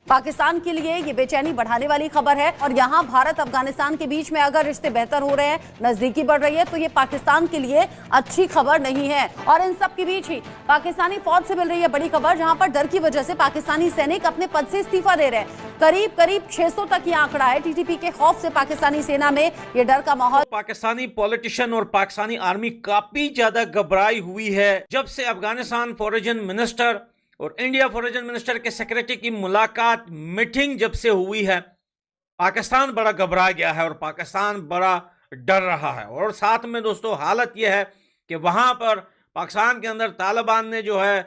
पाकिस्तान के लिए ये बेचैनी बढ़ाने वाली खबर है और यहाँ भारत अफगानिस्तान के बीच में अगर रिश्ते बेहतर हो रहे हैं, नजदीकी बढ़ रही है, तो ये पाकिस्तान के लिए अच्छी खबर नहीं है। और इन सब के बीच ही पाकिस्तानी फौज से मिल रही है बड़ी खबर, जहां पर डर की वजह से पाकिस्तानी सैनिक अपने पद से इस्तीफा दे रहे हैं। करीब 600 तक ये आंकड़ा है। टीटीपी के खौफ से पाकिस्तानी सेना में ये डर का माहौल। पाकिस्तानी पॉलिटिशियन और पाकिस्तानी आर्मी काफी ज्यादा घबराई हुई है जब से अफगानिस्तान फॉरेन मिनिस्टर और इंडिया फॉरेन मिनिस्टर के सेक्रेटरी की मुलाकात मीटिंग जब से हुई है। पाकिस्तान बड़ा घबरा गया है और पाकिस्तान बड़ा डर रहा है। और साथ में दोस्तों हालत यह है कि वहां पर पाकिस्तान के अंदर तालिबान ने जो है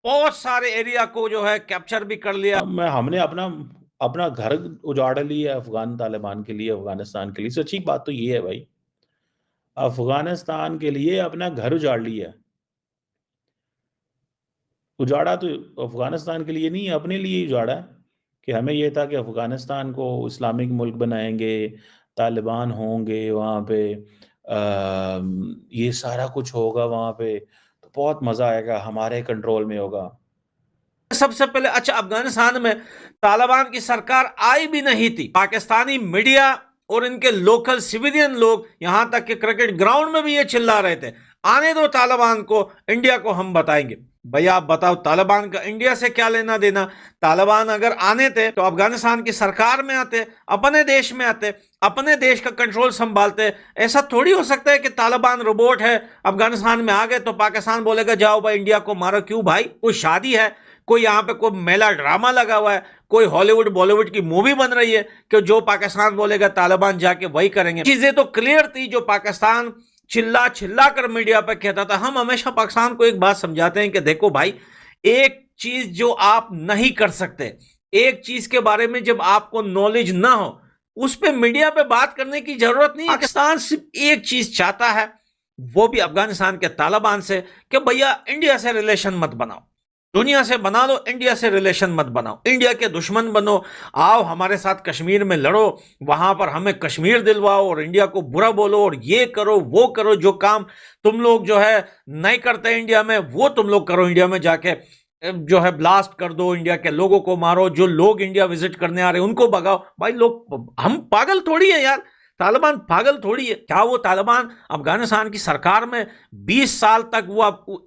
बहुत सारे एरिया को जो है कैप्चर भी कर लिया। हमने अपना घर उजाड़ लिया अफगान तालिबान के लिए, अफगानिस्तान के लिए। सच्ची बात तो ये है भाई, अफगानिस्तान के लिए अपना घर उजाड़ लिया। उजाड़ा तो अफगानिस्तान के लिए नहीं, अपने लिए उजाड़ा कि हमें यह था कि अफगानिस्तान को इस्लामिक मुल्क बनाएंगे, तालिबान होंगे वहाँ पे, ये सारा कुछ होगा वहाँ पे, तो बहुत मज़ा आएगा, हमारे कंट्रोल में होगा। सबसे पहले अच्छा, अफगानिस्तान में तालिबान की सरकार आई भी नहीं थी। पाकिस्तानी मीडिया और इनके लोकल सिविलियन लोग, यहां तक कि क्रिकेट ग्राउंड में भी ये चिल्ला रहे थे, आने दो तालिबान को, इंडिया को हम बताएंगे। भैया आप बताओ, तालिबान का इंडिया से क्या लेना देना? तालिबान अगर आने थे तो अफगानिस्तान की सरकार में आते, अपने देश में आते, अपने देश का कंट्रोल संभालते। ऐसा थोड़ी हो सकता है कि तालिबान रोबोट है, अफगानिस्तान में आ गए तो पाकिस्तान बोलेगा जाओ भाई इंडिया को मारो। क्यों भाई? कोई शादी है, कोई यहाँ पे कोई मेला ड्रामा लगा हुआ है, कोई हॉलीवुड बॉलीवुड की मूवी बन रही है कि जो पाकिस्तान बोलेगा तालिबान जाके वही करेंगे? चीजें तो क्लियर थी। जो पाकिस्तान चिल्ला चिल्ला कर मीडिया पर कहता था, हम हमेशा पाकिस्तान को एक बात समझाते हैं कि देखो भाई, एक चीज जो आप नहीं कर सकते, एक चीज के बारे में जब आपको नॉलेज ना हो, उस पर मीडिया पे बात करने की जरूरत नहीं। पाकिस्तान सिर्फ एक चीज चाहता है, वो भी अफगानिस्तान के तालिबान से, कि भैया इंडिया से रिलेशन मत बनाओ, दुनिया से बना लो, इंडिया से रिलेशन मत बनाओ, इंडिया के दुश्मन बनो, आओ हमारे साथ कश्मीर में लड़ो, वहां पर हमें कश्मीर दिलवाओ और इंडिया को बुरा बोलो और ये करो वो करो, जो काम तुम लोग जो है नहीं करते इंडिया में वो तुम लोग करो, इंडिया में जाके जो है ब्लास्ट कर दो, इंडिया के लोगों को मारो, जो लोग इंडिया विजिट करने आ रहे हैं उनको भगाओ। भाई लोग, हम पागल थोड़ी है यार, तालिबान पागल थोड़ी है। क्या वो तालिबान अफगानिस्तान की सरकार में 20 साल तक वो आपको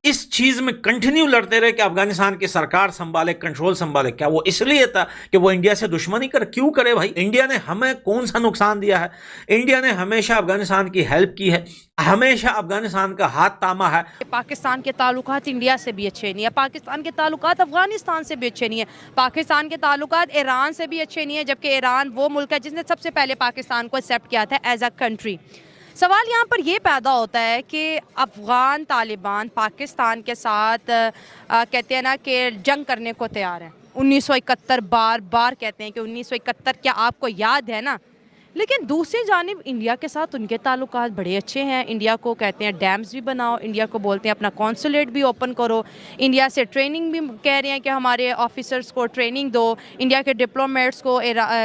इस चीज में कंटिन्यू लड़ते रहे कि अफगानिस्तान की सरकार संभाले, कंट्रोल संभाले? क्या वो इसलिए था कि वो इंडिया से दुश्मनी कर? क्यों करे भाई? इंडिया ने हमें कौन सा नुकसान दिया है? इंडिया ने हमेशा अफगानिस्तान की हेल्प की है, हमेशा अफगानिस्तान का हाथ थामा है। पाकिस्तान के ताल्लुकात इंडिया से भी अच्छे नहीं है, पाकिस्तान के ताल्लुकात अफगानिस्तान से भी अच्छे नहीं है, पाकिस्तान के ताल्लुकात ईरान से भी अच्छे नहीं है, जबकि ईरान वो मुल्क है जिसने सबसे पहले पाकिस्तान को एक्सेप्ट किया था एज अ कंट्री। सवाल यहाँ पर ये पैदा होता है कि अफ़गान तालिबान पाकिस्तान के साथ कहते हैं ना कि जंग करने को तैयार है। 1971 बार बार कहते हैं कि 1971 क्या आपको याद है ना? लेकिन दूसरी जानिब इंडिया के साथ उनके ताल्लुकात बड़े अच्छे हैं। इंडिया को कहते हैं डैम्स भी बनाओ, इंडिया को बोलते हैं अपना कॉन्सुलेट भी ओपन करो, इंडिया से ट्रेनिंग भी कह रहे हैं कि हमारे ऑफिसर्स को ट्रेनिंग दो, इंडिया के डिप्लोमेट्स को,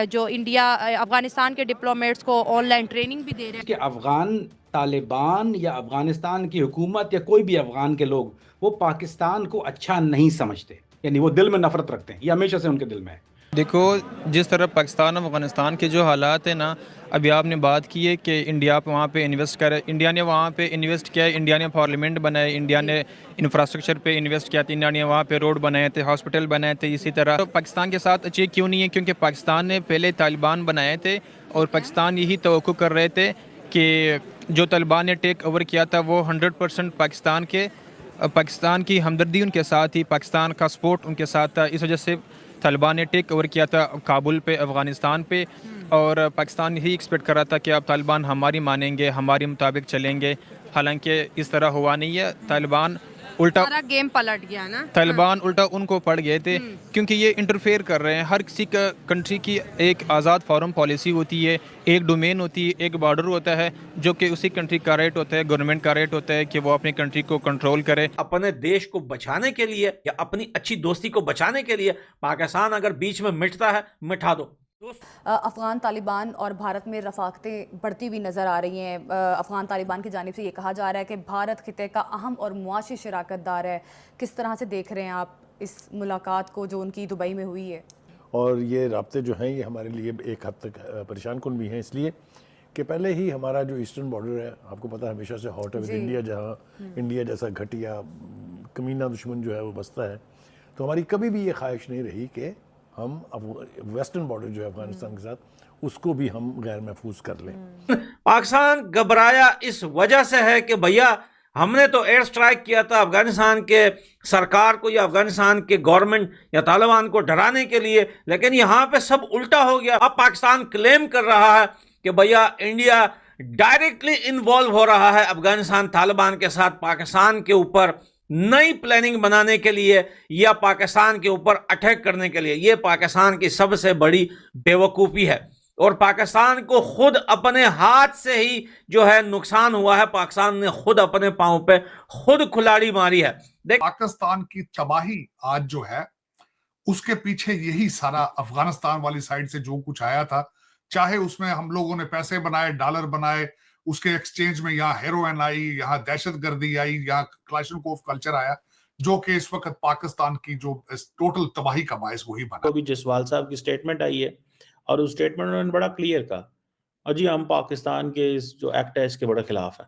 जो इंडिया अफगानिस्तान के डिप्लोमेट्स को ऑनलाइन ट्रेनिंग भी दे रहे हैं। कि अफ़गान तालिबान या अफ़गानिस्तान की हुकूमत या कोई भी अफ़गान के लोग वो पाकिस्तान को अच्छा नहीं समझते, यानी वो दिल में नफ़रत रखते हैं, ये हमेशा से उनके दिल में है। देखो, जिस तरह पाकिस्तान और अफ़गानिस्तान के जो हालात हैं ना, अभी आपने बात की है कि इंडिया पे वहाँ पे इन्वेस्ट करे, इंडिया ने वहाँ पे इन्वेस्ट किया है, इंडिया ने पार्लियामेंट बनाए, इंडिया ने इंफ्रास्ट्रक्चर पे इन्वेस्ट किया था, इंडिया ने वहाँ पे रोड बनाए थे, हॉस्पिटल बनाए थे। इसी तरह तो पाकिस्तान के साथ अच्छे क्यों नहीं है? क्योंकि पाकिस्तान ने पहले तालिबान बनाए थे और पाकिस्तान यही तवक्को कर रहे थे कि जो तालिबान ने टेक ओवर किया था वो 100% पाकिस्तान की हमदर्दी उनके साथ ही, पाकिस्तान का सपोर्ट उनके साथ था। इस वजह से तालिबान ने टेक ओवर किया था काबुल पे, अफ़गानिस्तान पे, और पाकिस्तान यही एक्सपेक्ट कर रहा था कि अब तालिबान हमारी मानेंगे, हमारे मुताबिक चलेंगे। हालांकि इस तरह हुआ नहीं है। तालिबान उल्टा गेम पलट गया ना, तालिबान उल्टा उनको पड़ गए थे, क्योंकि ये इंटरफेयर कर रहे हैं। हर किसी का कंट्री की एक आज़ाद फॉरेन पॉलिसी होती है, एक डोमेन होती है, एक बॉर्डर होता है, जो कि उसी कंट्री का राइट होता है, गवर्नमेंट का राइट होता है कि वो अपनी कंट्री को कंट्रोल करे। अपने देश को बचाने के लिए या अपनी अच्छी दोस्ती को बचाने के लिए पाकिस्तान अगर बीच में मिटता है, मिटा दो। अफ़गान तालिबान और भारत में रफ़ाकतें बढ़ती हुई नज़र आ रही हैं। अफ़गान तालिबान की जानिब से ये कहा जा रहा है कि भारत खिते का अहम और मुआशी शराकतदार है। किस तरह से देख रहे हैं आप इस मुलाकात को जो उनकी दुबई में हुई है? और ये राब्ते जो हैं ये हमारे लिए एक हद तक परेशान कुन भी हैं, इसलिए कि पहले ही हमारा जो ईस्टर्न बॉर्डर है, आपको पता है, हमेशा से हॉट है विद इंडिया, जहाँ इंडिया जैसा घटिया कमीना दुश्मन जो है वो बसता है। तो हमारी कभी भी ये ख्वाहिश नहीं रही कि हम अब वेस्टर्न बॉर्डर जो है अफगानिस्तान के साथ, उसको भी हम गैर महफूज कर लें। पाकिस्तान घबराया इस वजह से है कि भैया हमने तो एयर स्ट्राइक किया था अफगानिस्तान के सरकार को या अफगानिस्तान के गवर्नमेंट या तालिबान को डराने के लिए, लेकिन यहाँ पे सब उल्टा हो गया। अब पाकिस्तान क्लेम कर रहा है कि भैया इंडिया डायरेक्टली इन्वॉल्व हो रहा है अफगानिस्तान तालिबान के साथ, पाकिस्तान के ऊपर नई प्लानिंग बनाने के लिए या पाकिस्तान के ऊपर अटैक करने के लिए। यह पाकिस्तान की सबसे बड़ी बेवकूफ़ी है और पाकिस्तान को खुद अपने हाथ से ही जो है नुकसान हुआ है। पाकिस्तान ने खुद अपने पांव पे खुद कुल्हाड़ी मारी है। पाकिस्तान की तबाही आज जो है उसके पीछे यही सारा अफगानिस्तान वाली साइड से जो कुछ आया था, चाहे उसमें हम लोगों ने पैसे बनाए, डॉलर बनाए, उसके एक्सचेंज में यहाँ हेरोइन आई, यहाँ दहशतगर्दी आई, यहाँ क्लाशनकोव कल्चर आया, जो कि इस वक्त पाकिस्तान की जो टोटल तबाही का बायस वही बना। तो अभी जसवाल साहब की स्टेटमेंट आई है और उस स्टेटमेंट में उन्होंने बड़ा क्लियर कहा, और जी हम पाकिस्तान के इस जो एक्ट है इसके बड़े खिलाफ है,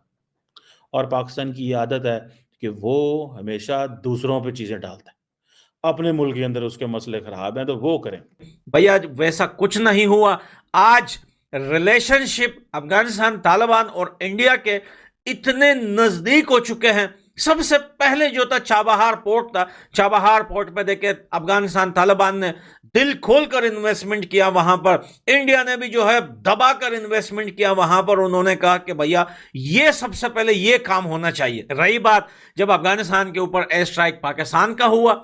और पाकिस्तान की ये आदत है कि वो हमेशा दूसरों पे चीजें डालता है, अपने मुल्क के अंदर उसके मसले खराब हैं तो वो करें। भैया वैसा कुछ नहीं हुआ। आज रिलेशनशिप अफगानिस्तान तालिबान और इंडिया के इतने नजदीक हो चुके हैं। सबसे पहले जो था चाबहार पोर्ट था, चाबहार पोर्ट पे देखे अफगानिस्तान तालिबान ने दिल खोलकर इन्वेस्टमेंट किया, वहां पर इंडिया ने भी जो है दबाकर इन्वेस्टमेंट किया वहां पर। उन्होंने कहा कि भैया ये सबसे पहले ये काम होना चाहिए। रही बात जब अफगानिस्तान के ऊपर एयर स्ट्राइक पाकिस्तान का हुआ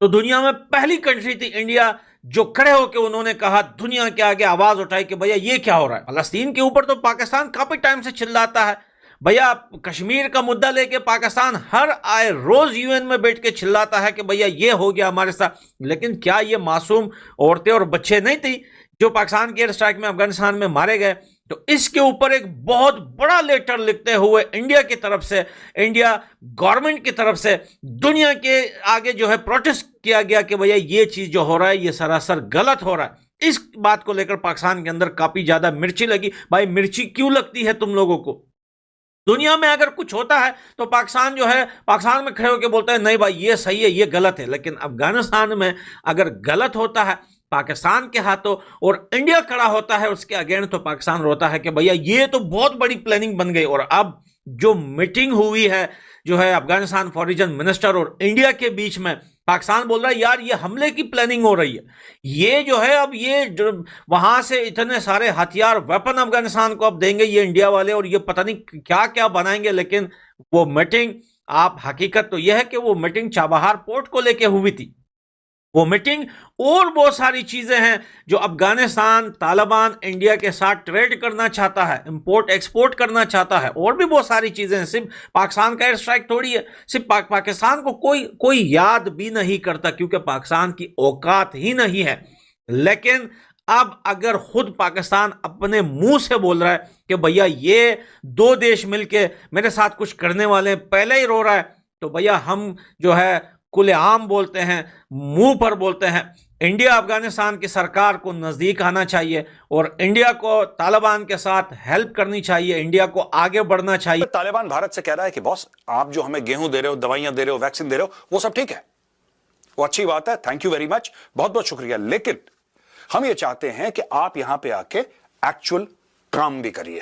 तो दुनिया में पहली कंट्री थी इंडिया जो खड़े होकर उन्होंने कहा, दुनिया के आगे आवाज उठाई कि भैया ये क्या हो रहा है। फलस्तीन के ऊपर तो पाकिस्तान काफी टाइम से चिल्लाता है भैया, कश्मीर का मुद्दा लेके पाकिस्तान हर आए रोज यूएन में बैठ के चिल्लाता है कि भैया ये हो गया हमारे साथ। लेकिन क्या ये मासूम औरतें और बच्चे नहीं थी जो पाकिस्तान के एयर स्ट्राइक में अफगानिस्तान में मारे गए? तो इसके ऊपर एक बहुत बड़ा लेटर लिखते हुए इंडिया की तरफ से, इंडिया गवर्नमेंट की तरफ से दुनिया के आगे जो है प्रोटेस्ट किया गया कि भैया ये चीज जो हो रहा है ये सरासर गलत हो रहा है। इस बात को लेकर पाकिस्तान के अंदर काफी ज्यादा मिर्ची लगी। भाई मिर्ची क्यों लगती है तुम लोगों को? दुनिया में अगर कुछ होता है तो पाकिस्तान जो है पाकिस्तान में खड़े होकर बोलता है नहीं भाई ये सही है ये गलत है। लेकिन अफगानिस्तान में अगर गलत होता है पाकिस्तान के हाथों और इंडिया खड़ा होता है उसके अगेंस्ट, तो पाकिस्तान रोता है कि भैया ये तो बहुत बड़ी प्लानिंग बन गई। और अब जो मीटिंग हुई है जो है अफगानिस्तान फॉरेन मिनिस्टर और इंडिया के बीच में, पाकिस्तान बोल रहा है यार ये हमले की प्लानिंग हो रही है। ये जो है अब ये जो वहां से इतने सारे हथियार वेपन अफगानिस्तान को अब देंगे ये इंडिया वाले, और ये पता नहीं क्या क्या बनाएंगे। लेकिन वो मीटिंग, आप हकीकत तो यह है कि वो मीटिंग चाबहार पोर्ट को लेके हुई थी। वो मीटिंग और बहुत सारी चीजें हैं जो अफगानिस्तान तालिबान इंडिया के साथ ट्रेड करना चाहता है, इंपोर्ट एक्सपोर्ट करना चाहता है, और भी बहुत सारी चीजें हैं। सिर्फ पाकिस्तान का एयर स्ट्राइक थोड़ी है, सिर्फ पाकिस्तान को कोई याद भी नहीं करता क्योंकि पाकिस्तान की औकात ही नहीं है। लेकिन अब अगर खुद पाकिस्तान अपने मुंह से बोल रहा है कि भैया ये दो देश मिलके मेरे साथ कुछ करने वाले हैं, पहले ही रो रहा है, तो भैया हम जो है खुलेआम बोलते हैं, मुंह पर बोलते हैं। इंडिया अफगानिस्तान की सरकार को नजदीक आना चाहिए और इंडिया को तालिबान के साथ हेल्प करनी चाहिए, इंडिया को आगे बढ़ना चाहिए। तालिबान भारत से कह रहा है कि बॉस आप जो हमें गेहूं दे रहे हो, दवाइयां दे रहे हो, वैक्सीन दे रहे हो, वो सब ठीक है, वो अच्छी बात है, थैंक यू वेरी मच, बहुत बहुत शुक्रिया। लेकिन हम ये चाहते हैं कि आप यहां पे आके एक्चुअल काम भी करिए,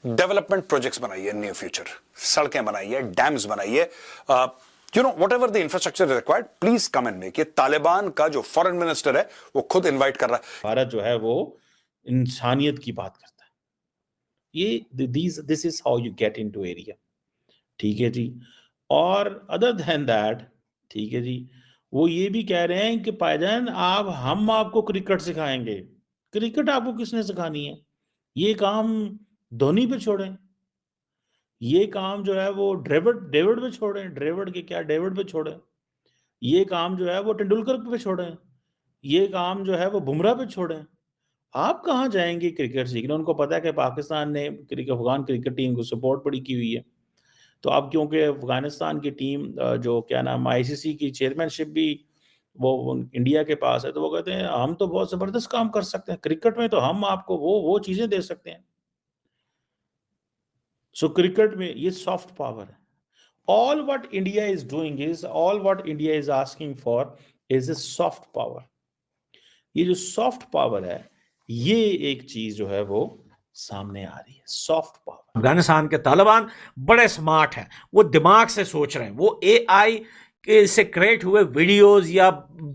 डेवलपमेंट प्रोजेक्ट्स बनाइए, नियर फ्यूचर सड़कें बनाइए, डैम्स बनाइए, you know whatever the infrastructure is required, please come and make। ये तालिबान का जो फॉरेन मिनिस्टर है वो खुद इनवाइट कर रहा है। भारत जो है वो इंसानियत की बात करता है। ये this is how you get into area, ठीक है जी। और अदर देन दैट, ठीक है जी, वो ये भी कह रहे हैं कि भाईजान हम आपको क्रिकेट सिखाएंगे। क्रिकेट आपको किसने सिखानी है? ये काम धोनी पे छोड़ें, ये काम जो है वो डेविड पे छोड़ें, डेविड पे छोड़ें, ये काम जो है वो तेंदुलकर पे छोड़ें, ये काम जो है वो बुमराह पे छोड़ें। आप कहाँ जाएंगे क्रिकेट सीखने? उनको पता है कि पाकिस्तान ने अफगान क्रिकेट टीम को सपोर्ट बड़ी की हुई है। तो अब क्योंकि अफगानिस्तान की टीम जो क्या नाम आईसीसी की चेयरमैनशिप भी वो इंडिया के पास है, तो वो कहते हैं हम तो बहुत जबरदस्त काम कर सकते हैं क्रिकेट में, तो हम आपको वो चीजें दे सकते हैं। सो क्रिकेट में ये सॉफ्ट पावर है। All what India is doing is, all what India is asking for is a soft power. ये जो सॉफ्ट पावर है, ये एक चीज जो है वो सामने आ रही है, सॉफ्ट पावर। अफगानिस्तान के तालिबान बड़े स्मार्ट हैं, वो दिमाग से सोच रहे हैं। वो AI के से क्रिएट हुए वीडियोस या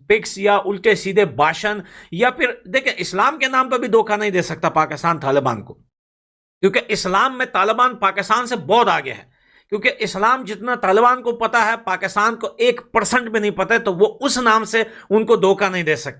पिक्स या उल्टे सीधे भाषण, या फिर देखिए इस्लाम के नाम पर भी धोखा नहीं दे सकता पाकिस्तान तालिबान को, क्योंकि इस्लाम में तालिबान पाकिस्तान से बहुत आगे है। क्योंकि इस्लाम जितना तालिबान को पता है, पाकिस्तान को 1% भी नहीं पता है, तो वो उस नाम से उनको धोखा नहीं दे सकते।